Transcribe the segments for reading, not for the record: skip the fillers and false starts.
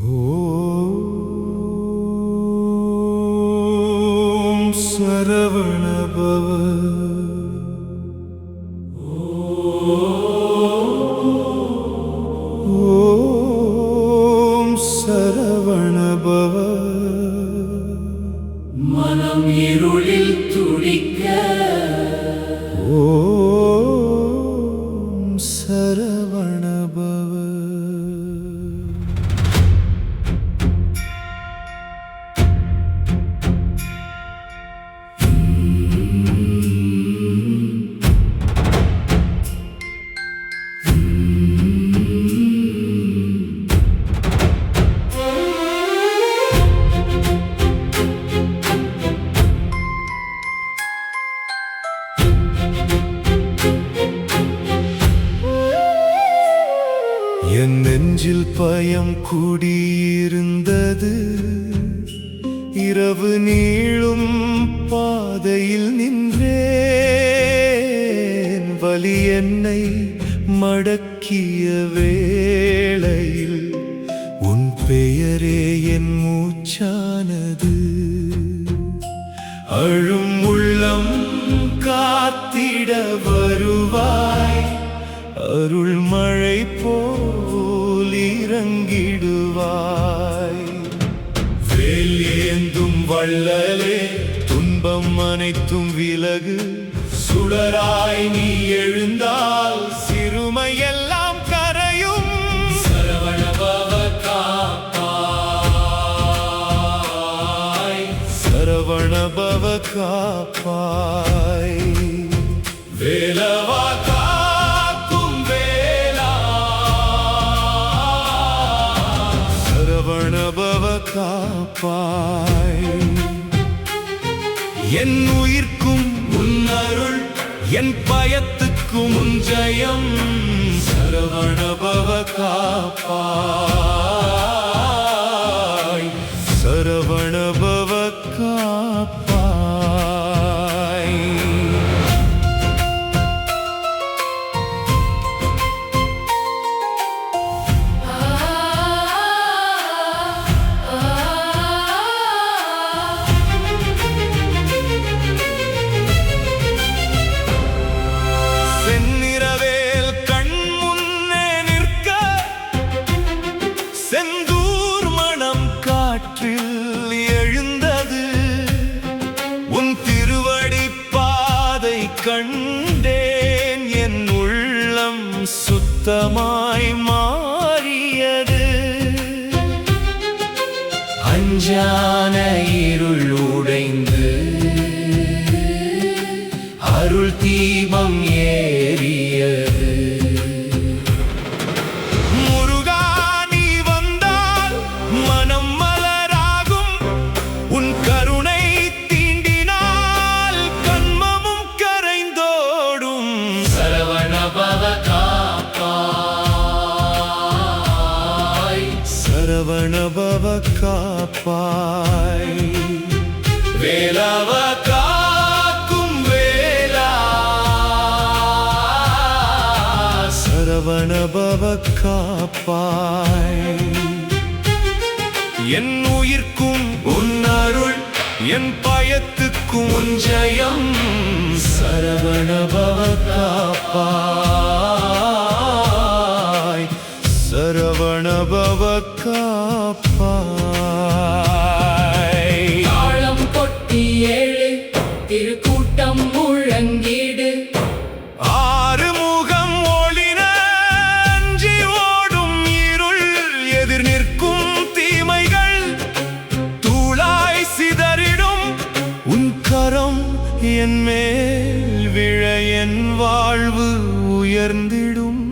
ஓம் சரவண பவ. ஓம் சரவண பவ. மனம் இருளில் துடிக்க ஓம் சரவண பவ. என் நெஞ்சில் பயம் கூடியிருந்தது. இரவு நீளும் பாதையில் நின்றேன். வலி என்னை மடக்கிய வேளையில் உன் பெயரே என் மூச்சானது. அழும் உள்ளம் காத்திட வருவாய். அருள் மழை போல் இறங்கிடுவாய். வேல் ஏந்தும் வள்ளலே, துன்பம் அனைத்தும் விலகு. சுடராய் நீ எழுந்தால் சிறுமையெல்லாம் கரையும். சரவண பவ காப்பாய். சரவண பவ காப்பாய். வேலவா காக்கும் வேலா. சரவண பவ காப்பாய். என் உயிர்க்கும் உன் அருள், என் பயத்துக்கும் உன் ஜெயம். சரவண பவ காப்பாய். சரவண பவ காப்பாய். செந்நிறவேல் கண் முன்னே நிற்க, செந்தூர் மணம் காற்றில் எழுந்தது. உன் திருவடி பாதை கண்டேன். என் உள்ளம் சுத்தமாய் மாறியது. அஞ்ஞான இருள் உடைந்து அருள் தீபம் ஏறியது. முருகா நீ வந்தால் மனம் மலராகும். உன் கருணை தீண்டினால் கண்மமும் கரைந்தோடும். சரவண பவ காப்பாய். சரவண பவ காப்பாய். வேலவ காக்கும் வேலா. சரவண பவ காப்பாய். என் உயிர்க்கும் உன் அருள், என் பயத்துக்கும் உன் ஜெயம். சரவண பவ காப்பாய். சரவண பவ காப்பாய். தாளம் கொட்டி ஏழு திருக்கூட்டம் முழங்கிடு. ஆறுமுகம் ஒளிர அஞ்சி ஓடும் இருள். எதிர் நிற்கும் தீமைகள் தூளாய் சிதறிடும். உன் கரம் என் மேல் விழ என் வாழ்வு உயர்ந்திடும்.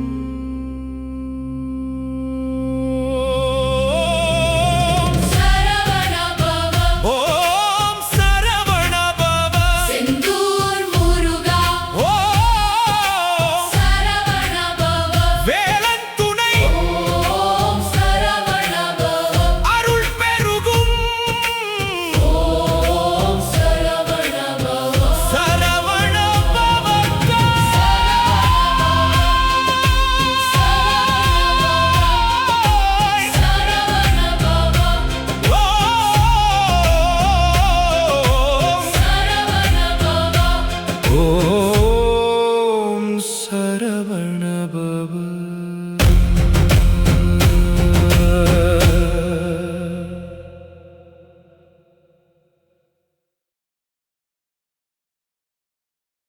சரவண